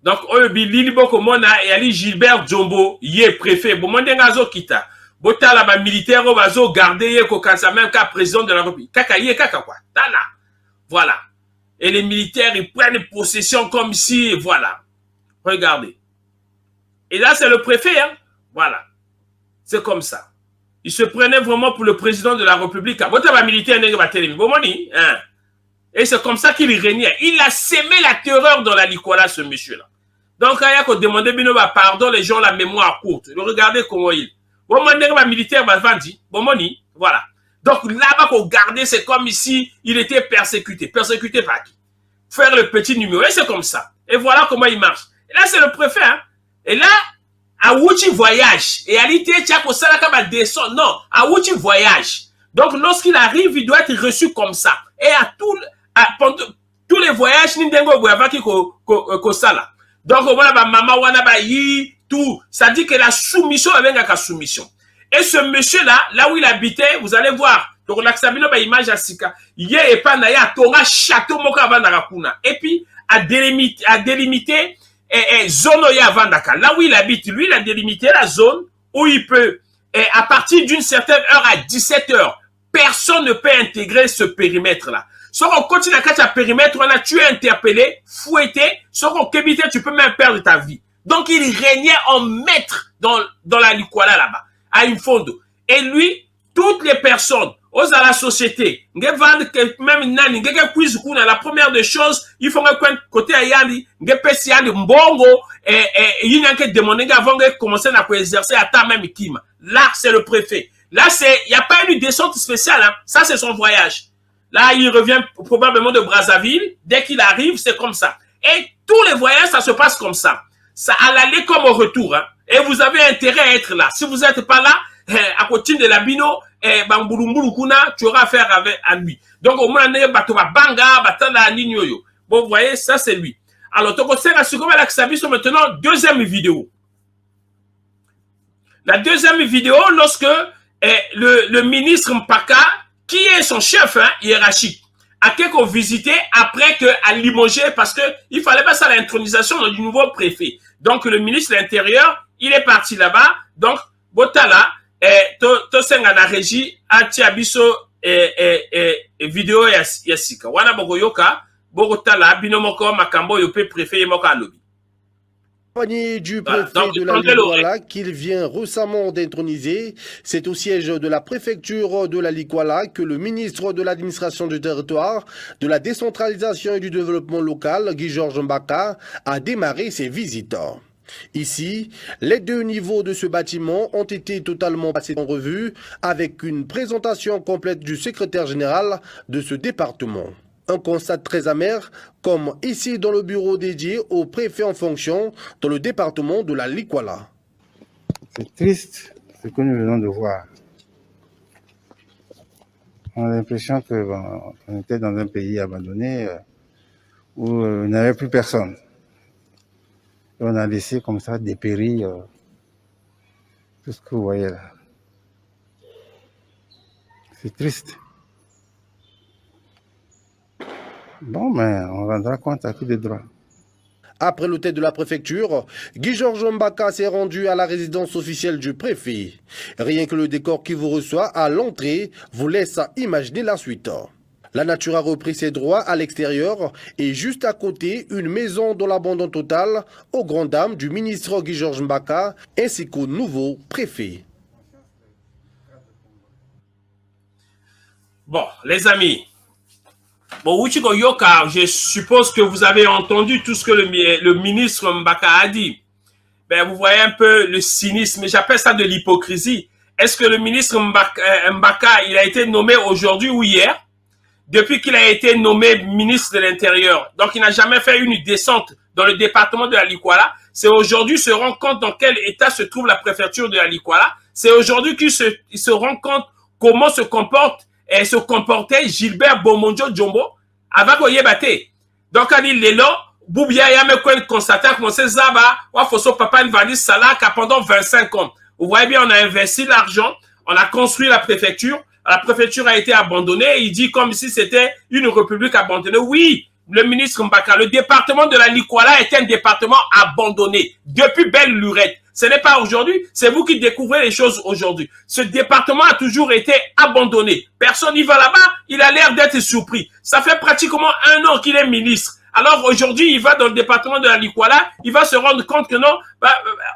Donc, Lili Bokomona et Ali Gilbert Jombo, yé préfet. Bon, Mondengazo Kita. Bota la militaire, Obazo, gardé, yé Kokansa, même qu'à président de la République. Kaka, yé kaka quoi. Tana. Voilà. Et les militaires, ils prennent possession comme si, voilà. Regardez. Et là, c'est le préfet, hein. Voilà. C'est comme ça. Il se prenait vraiment pour le président de la République. Bota la militaire, n'est pas télé. Bon, moni, hein. Et c'est comme ça qu'il régnait. Il a sémé la terreur dans la Nicolas, ce monsieur-là. Donc, il y a qu'on demandait pardon, les gens la mémoire courte. Regardez comment il. Bon, mon militaire va dire, bon, moni, voilà. Donc, là-bas, qu'on gardait, c'est comme ici, il était persécuté. Persécuté par qui? Faire le petit numéro. Et c'est comme ça. Et voilà comment il marche. Et là, c'est le préfet, hein. Et là, à Wuchi voyage. Et à l'ité, Tchako Salakaba descend. Non, à Wuchi voyage. Donc, lorsqu'il arrive, il doit être reçu comme ça. Et pendant tous les voyages, Nindengo Boyavaki Kosala. Donc, voilà, maman, wana yi, tout. Ça dit que la soumission avec la soumission. Et ce monsieur-là, là où il habitait, vous allez voir. Donc, l'axabino, image à Sika. Yé et Panaya, Tonga, château, Moka, Vandarakuna. Et puis, à délimiter, zone Oya Vandaka. Là où il habite, lui, il a délimité la zone où il peut, à partir d'une certaine heure à 17 heures, personne ne peut intégrer ce périmètre-là. Si on continue à casser un périmètre, tu es interpellé, fouetté, si on kébité, tu peux même perdre ta vie. Donc, il régnait en maître dans la Likwala là-bas, à une fondo. Et lui, toutes les personnes, aux à la société, même nani, la première des choses, il faut que côté ayali, mbongo, il y a que demander avant de commencer à exercer à ta même kima. Là, c'est le préfet. Là, il n'y a pas eu de descente spéciale, hein. Ça, c'est son voyage. Là, il revient probablement de Brazzaville. Dès qu'il arrive, c'est comme ça. Et tous les voyages, ça se passe comme ça. Ça à l'aller comme au retour, hein. Et vous avez intérêt à être là. Si vous n'êtes pas là, à côté de la Bino, tu auras affaire à lui. Donc, au moins, bon, vous voyez, ça, c'est lui. Alors, maintenant, deuxième vidéo. La deuxième vidéo, lorsque le ministre Mpaka, qui est son chef, hein, hiérarchique, a quelqu'un visité après que à limogé, parce que il fallait pas ça l'intronisation du nouveau préfet. Donc, le ministre de l'Intérieur, il est parti là-bas. Donc, Botala, to senga na régie, a tiabiso, vidéo yasika. Wana bogoyoka, Botala, binomoko, makambo, yope préfet, yomoka alobi. Du préfet de la Likwala qu'il vient récemment d'introniser, c'est au siège de la préfecture de la Likwala que le ministre de l'administration du territoire, de la décentralisation et du développement local, Guy Georges Mbaka, a démarré ses visites. Ici, les deux niveaux de ce bâtiment ont été totalement passés en revue avec une présentation complète du secrétaire général de ce département. Un constat très amer, comme ici dans le bureau dédié au préfet en fonction dans le département de la Likwala. C'est triste ce que nous venons de voir. On a l'impression qu'on était dans un pays abandonné où il n'y avait plus personne. Et on a laissé comme ça dépérir tout ce que vous voyez là. C'est triste. Bon, mais on rendra compte à qui de droit. Après le tête de la préfecture, Guy Georges Mbaka s'est rendu à la résidence officielle du préfet. Rien que le décor qui vous reçoit à l'entrée vous laisse imaginer la suite. La nature a repris ses droits à l'extérieur et juste à côté, une maison dans l'abandon total aux grandes dames du ministre Guy Georges Mbaka ainsi qu'au nouveau préfet. Bon, les amis. Bon, Uchiko Yoka, je suppose que vous avez entendu tout ce que le ministre Mbaka a dit. Ben, vous voyez un peu le cynisme, j'appelle ça de l'hypocrisie. Est-ce que le ministre Mbaka, il a été nommé aujourd'hui ou hier? Depuis qu'il a été nommé ministre de l'Intérieur. Donc, il n'a jamais fait une descente dans le département de la Likwala. C'est aujourd'hui se rend compte dans quel état se trouve la préfecture de la Likwala. C'est aujourd'hui qu'il se rend compte comment se comportait Gilbert Bomonjo Jombo avant qu'on y ait batté. Donc, quand il est là, Boubia Yame constaté que Monsieur Zaba, Wafoso Papa Nvali Salah, pendant 25 ans. Vous voyez bien, on a investi l'argent, on a construit la préfecture a été abandonnée. Il dit comme si c'était une république abandonnée. Oui, le ministre Mbaka, le département de la Likwala est un département abandonné depuis belle lurette. Ce n'est pas aujourd'hui, c'est vous qui découvrez les choses aujourd'hui. Ce département a toujours été abandonné. Personne n'y va là-bas, il a l'air d'être surpris. Ça fait pratiquement 1 an qu'il est ministre. Alors aujourd'hui, il va dans le département de la Likwala, il va se rendre compte que non,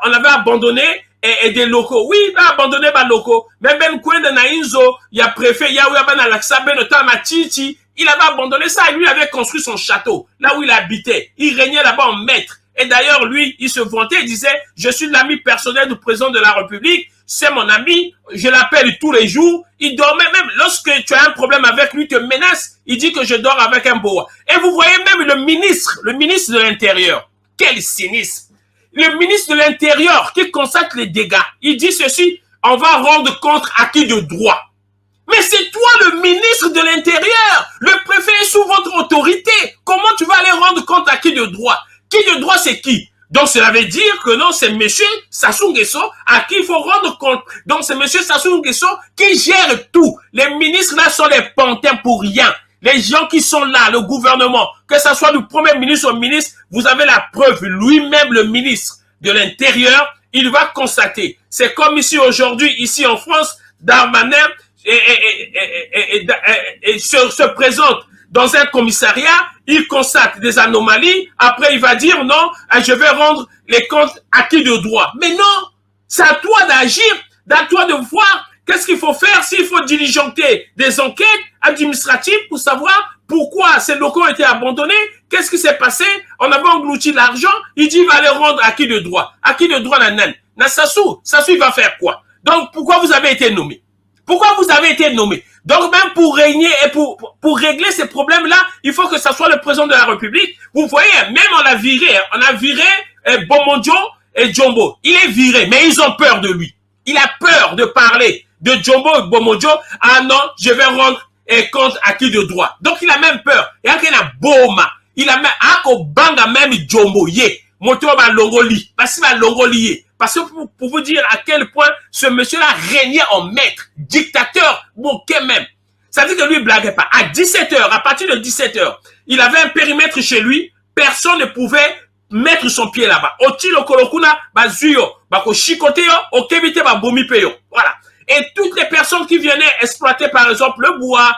on avait abandonné et des locaux. Oui, il va abandonner des locaux. Même Ben Koué de Naïnzo, il y a préfet, il y a Laksa, Ben Otamachiti, il avait abandonné ça et lui avait construit son château, là où il habitait. Il régnait là-bas en maître. Et d'ailleurs, lui, il se vantait, il disait, je suis l'ami personnel du président de la République, c'est mon ami, je l'appelle tous les jours, il dormait même, lorsque tu as un problème avec lui, il te menace, il dit que je dors avec un boa. Et vous voyez même le ministre de l'Intérieur, quel cynisme. Le ministre de l'Intérieur qui constate les dégâts, il dit ceci, on va rendre compte à qui de droit. Mais c'est toi le ministre de l'Intérieur, le préfet est sous votre autorité, comment tu vas aller rendre compte à qui de droit? Qui de droit, c'est qui? Donc, cela veut dire que non, c'est monsieur Sassou Nguesso à qui il faut rendre compte. Donc, c'est monsieur Sassou Nguesso qui gère tout. Les ministres là sont des pantins pour rien. Les gens qui sont là, le gouvernement, que ce soit du premier ministre au ministre, vous avez la preuve. Lui-même, le ministre de l'Intérieur, il va constater. C'est comme ici aujourd'hui, ici en France, Darmanin se présente dans un commissariat, il constate des anomalies, après il va dire non, je vais rendre les comptes à qui de droit. Mais non, c'est à toi d'agir, à toi de voir qu'est-ce qu'il faut faire, s'il faut diligenter des enquêtes administratives pour savoir pourquoi ces locaux ont été abandonnés, qu'est-ce qui s'est passé, on avait englouti l'argent, il dit il va les rendre à qui de droit. À qui de droit, na Sassou il va faire quoi? Donc pourquoi vous avez été nommé? Pourquoi vous avez été nommé? Donc même pour régner et pour régler ces problèmes-là, il faut que ça soit le président de la République. Vous voyez, même on a viré Bomonjo et Jombo. Il est viré, mais ils ont peur de lui. Il a peur de parler de Jombo et Bomonjo. Ah non, je vais rendre compte à qui de droit. Donc il a même peur. Il y a un Boma. Il a même banga même Jombo ye. Moto ba longoli. Parce que longoli. Parce que pour vous dire à quel point ce monsieur-là régnait en maître, dictateur, moqué même. Ça veut dire que lui, il blaguait pas. À 17h, à partir de 17h, il avait un périmètre chez lui, personne ne pouvait mettre son pied là-bas. Oti lo kolokuna, ba zuyo, ba ko shikote yo, o kebite ba bomi peyo. Voilà. Et toutes les personnes qui venaient exploiter, par exemple, le bois,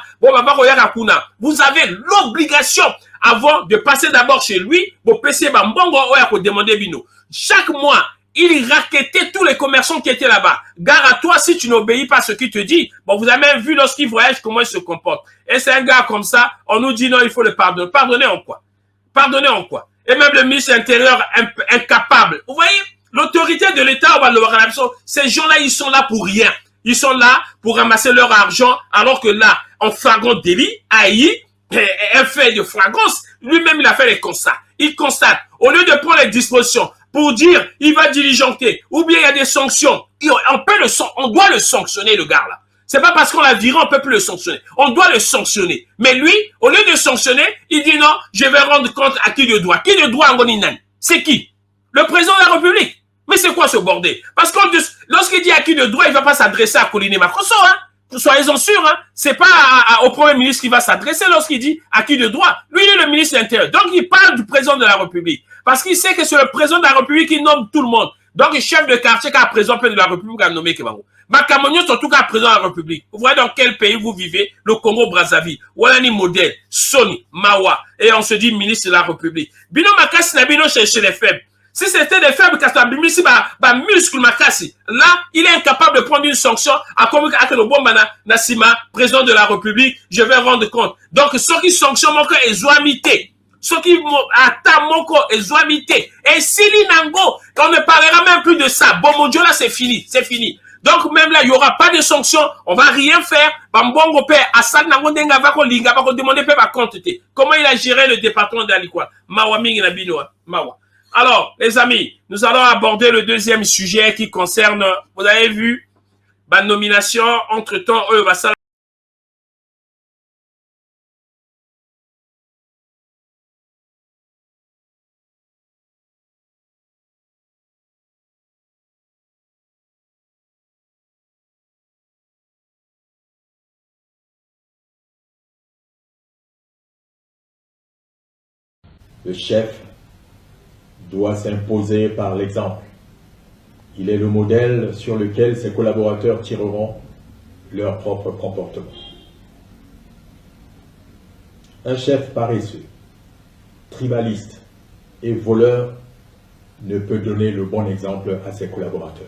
vous avez l'obligation, avant de passer d'abord chez lui, pour passer ba mbongo oya ko demander bino. Chaque mois, il raquettait tous les commerçants qui étaient là-bas. Gare à toi si tu n'obéis pas à ce qu'il te dit. Bon, vous avez même vu lorsqu'il voyage comment il se comporte. Et c'est un gars comme ça, on nous dit non, il faut le pardonner. Pardonner en quoi? Pardonner en quoi? Et même le ministre de l'Intérieur incapable. Vous voyez, l'autorité de l'État, ces gens-là, ils sont là pour rien. Ils sont là pour ramasser leur argent, alors que là, en flagrant délit, un fait de flagrance, lui-même, il a fait les constats. Il constate, au lieu de prendre les dispositions, pour dire il va diligenter, ou bien il y a des sanctions. On doit le sanctionner, le gars là. C'est pas parce qu'on l'a viré, on peut plus le sanctionner. On doit le sanctionner. Mais lui, au lieu de sanctionner, il dit non, je vais rendre compte à qui de droit. Qui de droit, Angoninan? C'est qui? Le président de la République. Mais c'est quoi ce bordel? Parce que lorsqu'il dit à qui de droit, il va pas s'adresser à Colline Macrosso, hein. Soyez-en sûrs, hein. C'est pas au Premier ministre qui va s'adresser lorsqu'il dit à qui de droit. Lui, il est le ministre de l'Intérieur. Donc, il parle du président de la République. Parce qu'il sait que c'est le président de la République qui nomme tout le monde. Donc, le chef de quartier qu'a président de la République a nommé Kebango. Macamonio, surtout qu'a président de la République. Vous voyez dans quel pays vous vivez? Le Congo-Brazzaville. Walani Modèle, Sony, Mawa. Et on se dit ministre de la République. Bino Makassi n'a bino chez les faibles. Si c'était des faibles, muscle Makassi. Là, il est incapable de prendre une sanction à comme Nassima, président de la République. Je vais rendre compte. Donc, ceux qui sanctionnent mon est zoamité. Ceux qui attendent mon corps est zoamité. Et Sili Nango, on ne parlera même plus de ça. Bon, mon Dieu, là, c'est fini. C'est fini. Donc, même là, il n'y aura pas de sanctions. On va rien faire. Bambongo père, Assad Nango Denga va qu'on linga, va qu'on demander pas quantité. Comment il a géré le département d'Alikwa? Mawa Mingi Nabinoa. Mawa. Alors, les amis, nous allons aborder le deuxième sujet qui concerne, vous avez vu, ma nomination, entre-temps, Le chef doit s'imposer par l'exemple. Il est le modèle sur lequel ses collaborateurs tireront leur propre comportement. Un chef paresseux, tribaliste et voleur ne peut donner le bon exemple à ses collaborateurs.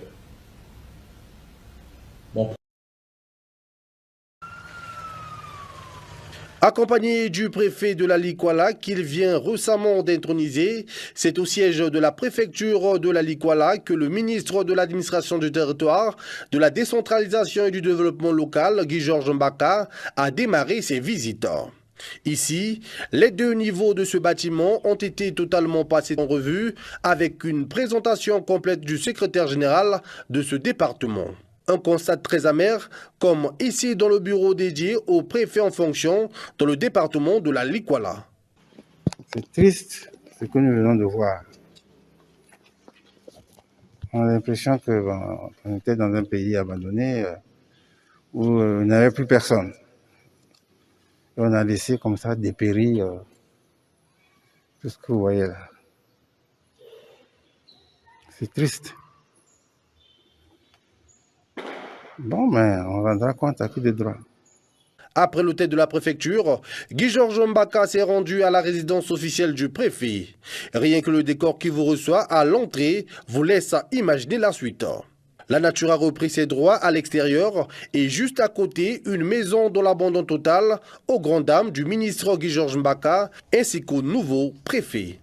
Accompagné du préfet de la Likwala qu'il vient récemment d'introniser, c'est au siège de la préfecture de la Likwala que le ministre de l'administration du territoire, de la décentralisation et du développement local, Guy Georges Mbaka, a démarré ses visites. Ici, les deux niveaux de ce bâtiment ont été totalement passés en revue avec une présentation complète du secrétaire général de ce département. Un constat très amer, comme ici dans le bureau dédié au préfet en fonction dans le département de la Likwala. C'est triste ce que nous venons de voir. On a l'impression qu'on était dans un pays abandonné où il n'y avait plus personne. Et on a laissé comme ça dépérir tout ce que vous voyez là. C'est triste. Bon, mais on rendra compte à qui de droit. Après l'hôtel de la préfecture, Guy Georges Mbaka s'est rendu à la résidence officielle du préfet. Rien que le décor qui vous reçoit à l'entrée vous laisse imaginer la suite. La nature a repris ses droits à l'extérieur et juste à côté, une maison dans l'abandon total aux grandes dames du ministre Guy Georges Mbaka ainsi qu'au nouveau préfet.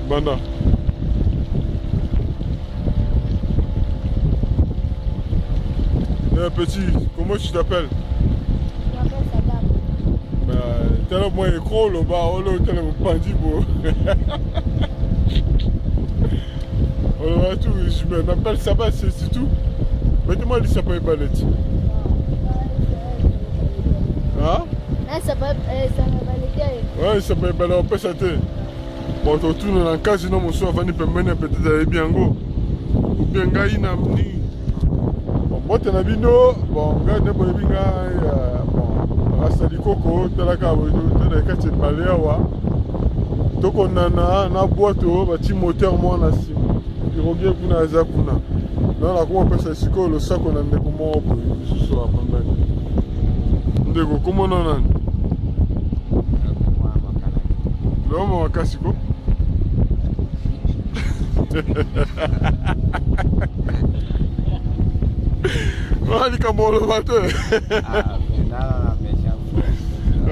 Banda. Petit, comment tu t'appelles? Je m'appelle Saddam. T'es là, moi, écran, là-bas, on est au bandit, On a tout, je m'appelle Sabah, c'est tout. Mettez-moi du sapin et balette. Hein? Là, ça va balayer. Ouais, ça peut être on peut sauter. Bon, tu tournes dans le cas, sinon mon soir va nous permettre peut-être d'aller bien go. Ou bien gars, il n'a ni. Bon, tu as vu, non? Bon, gars, n'est pas bien gars. Bon, rasta du coco, tu as la cave, tu as la carte de balai, ouais. Donc, on a un boîte, un petit moteur, moi, on a si. Il revient pour la zakuna. Dans la cour, on peut s'assurer le sac, on a mis pour moi, ce soir, ndeko comment on a l'homme wa kasiko wali kama le matin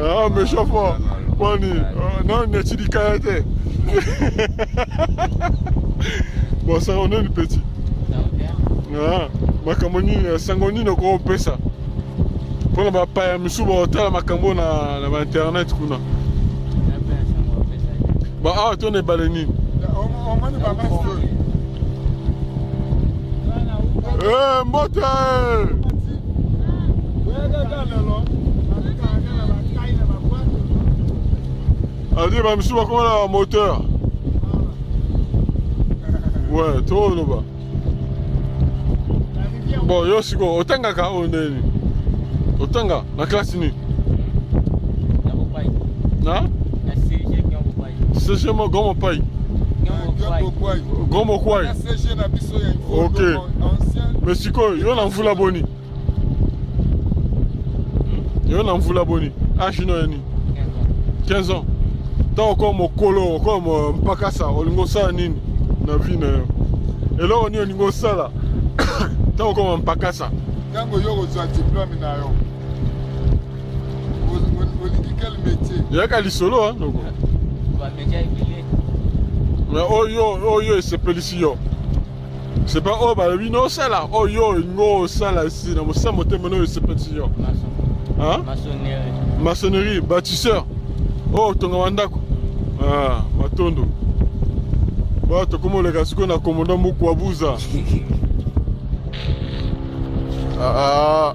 ah méchant fort wani non ne tu dis kayate bon ça on est le petit ah makamoni sangoni no ko pesa pour la paya misuba hotel makambo na internet kuna ba ah to ne baleni on mani ba master mbote adi ba misuba comme la moteur ouais to no ba bon yo siko otanga ka oneni otanga na classe ni na CG mo gomo pai gomo kwai ok mais siko yo na mvula boni achino yani 15 ans tant comme mokolo comme mpakasa olingo sala nini na vie na yo elo oni olingo sala tant comme mpakasa tango yo kozwa diplôme na yo olingi quel métier yaka lisolo hein donc mais oyo esepelisi yo c'est pas oh bah no sala oyo ngo sala si na mosa motema no esepelisi yo hein maçonnerie bâtisseur oh tonga wandako ah matondo ba to komo le kasiko na komoda muku wabuza ah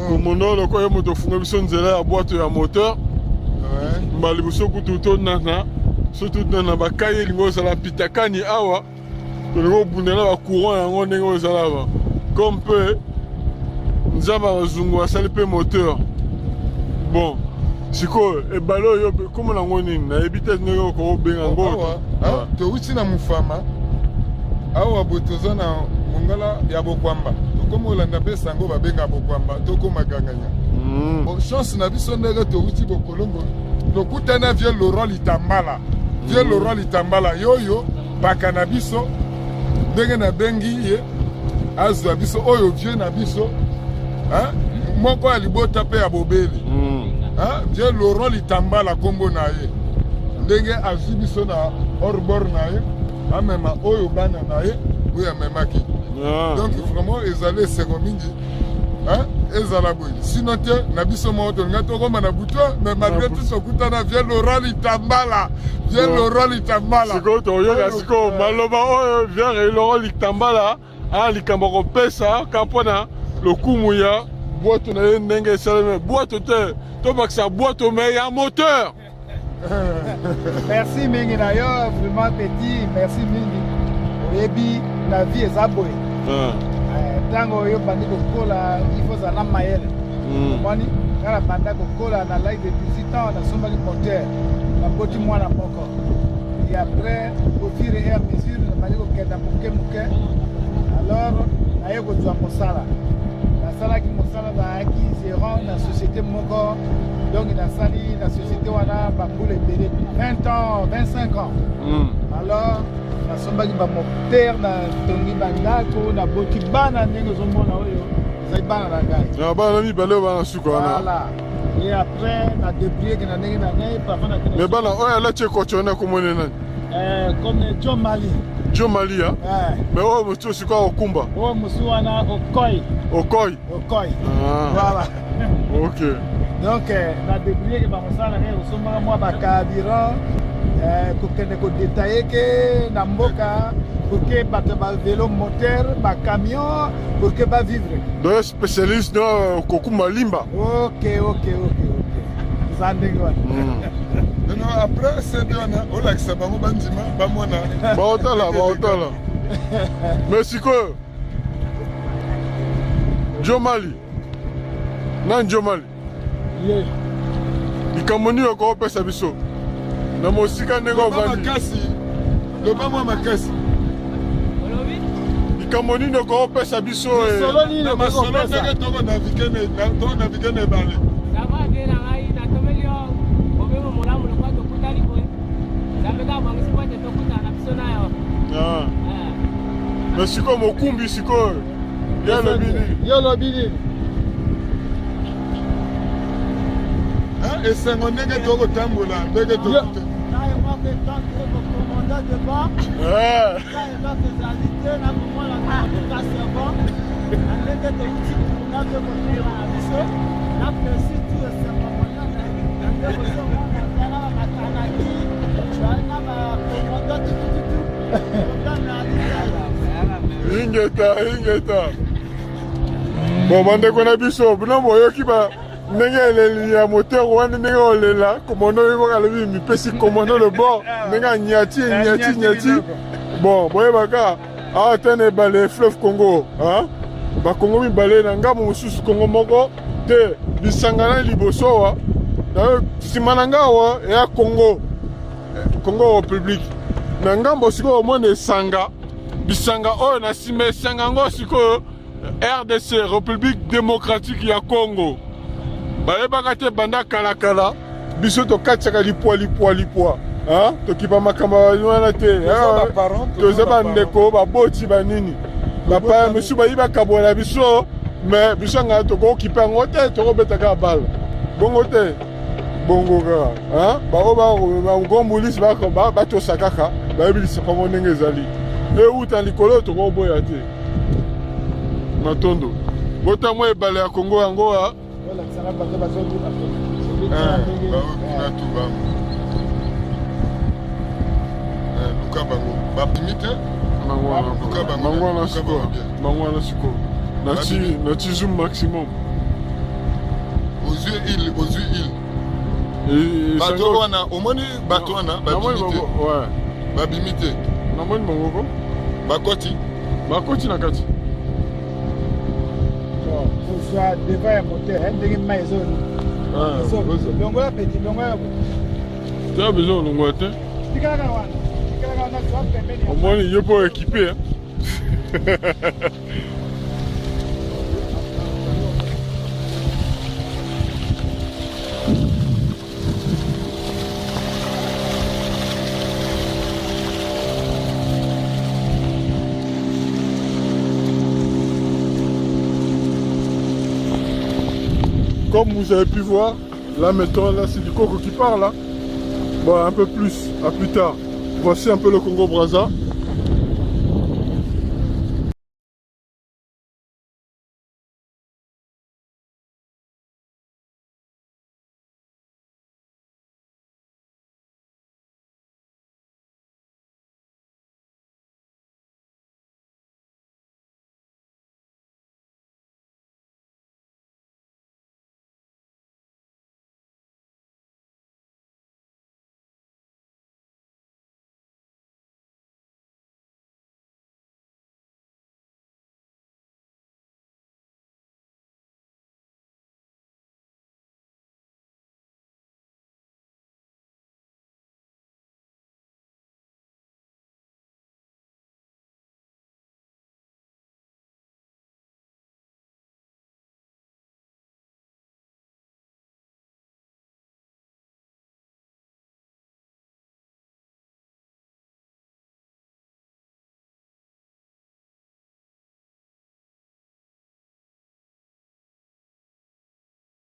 komono ko yo moto funga biso nzela ya boîte ya moteur mbali buso kututo nana surtout nana bakaye lingo sala pitakani awa to lingo bundela ba courant yango ndenge ozala ba comme peu nzamba bazungu asali pe moteur bon siko e balo yo comme na ngoni na ebite ndenge ko benga ngo to uti na mufama awa botoza na mongala ya bokwamba comme olanda pe sango babenga bokwamba to ko maganganya bon chance na biso ndenge to uti bokolongo to kutana vie Laurent Litambala vie Laurent Litambala yoyo baka na biso ndenge na bengi ye azwa biso oyo vie na biso hein moko alibota pe ya bobeli hein vie Laurent Litambala kombo na ye ndenge azwi biso na orbor na ye amema oyo bana na ye oyo amemaki donc vraiment ezali sengo mingi hein ezala boy sinon te na biso mo to ngato ko mana buto mais malgré tout so kutana vie Laurent Litambala vie Laurent Litambala siko to yo ya siko maloba oyo vie Laurent Litambala a likambo ko pesa kapona lokumu ya boîte na ndenge salame boîte te to baksa boîte mais ya moteur. Merci mingi na yo vraiment petit merci mingi oyebi la vie est aboye tango yo bandi kokola il faut ça na mayele moni kala banda kokola na l'âge de 18 ans na sombaki moteur na boti mwana moko et après au fur et à mesure na bandi kokenda muke alors na yo kozwa mosala nasalaki mosala bazalaki gérant na société moko donc nasali na société wana bambula ebele 20 ans 25 ans alors nasombaki bamoteur na tongi bandako na boti bana ndenge ozomona oyo ezali bana na ngai bana mibale oyo bana suka wana et après na débrouilleke na ndenge na ngai parfois na mais bana oyo alati ekocho wana komone nani comme John Mali John Mali ya mais oyo mosusu osika okumba oyo mosusu wana okoy voilà ok donc na débrouilleke bamosala na ngai osombaka mwa bacarburant kokende kodetaye ke na mboka pour que bato vélo moteur camion pour que vivre. Donc spécialiste dans kokuma limba. Ok. Ça ndenge wana. Non, après c'est bien on lakisa bango bandima ba mwana. Baotala. Merci quoi. Jomali. Nan Jomali. Yeah. Ikamoni yoko pesa biso. Na mosika nego vandi. Loba mwa makasi. Ikamoni yoko pesa biso e. Solo ni Na masolo ndenge toko naviguer ne balé. Mais siko mokumbi siko. Yo lobini. Esengo ndenge toko tambola ndenge toko. Ingeta. Bon, bandeko na biso, bino boyoki ba ndenge eleli ya moteur wana ndenge olela komono yiko kalebi mipesi komono le bord ndenge nyati. Bon, boyebaka atene balé fleuve Congo, hein? Ba Congo mibale na ngambo mosusu Congo moko te bisangana liboso wa. Na simananga wa ya Congo République. Na ngambo siko omone sanga bisanga oyo na sime sangango siko RDC République démocratique ya Congo. Bayebaka te banda kala biso to katsaka lipwa hein to kipa makamba wana te to ba ndeko ba boti ba nini papa monsieur bayiba kabola biso mais biso nga to ko kipa ngote to ko betaka bal bongo te bongo ga hein ba ngomulisi ba to sakaka ba bilisi pa ndenge ezali e uta likolo to ko boya te matondo bota mo ebale ya Congo yango ha Luka bango bapimite mangwana siko nati zoom maximum aux yeux île bato wana omoni bato wana babimite namoni mangoko bakoti na kati soit devant un moteur, ndenge mai ezoni. Longola petit, longola. Tu as besoin de longola te? Tikala wana. Tikala wana soit pembeni. Au moins il est pas équipé hein. Comme vous avez pu voir, là maintenant, là c'est du Congo qui part là. Bon, un peu plus, à plus tard. Voici un peu le Congo Brazza.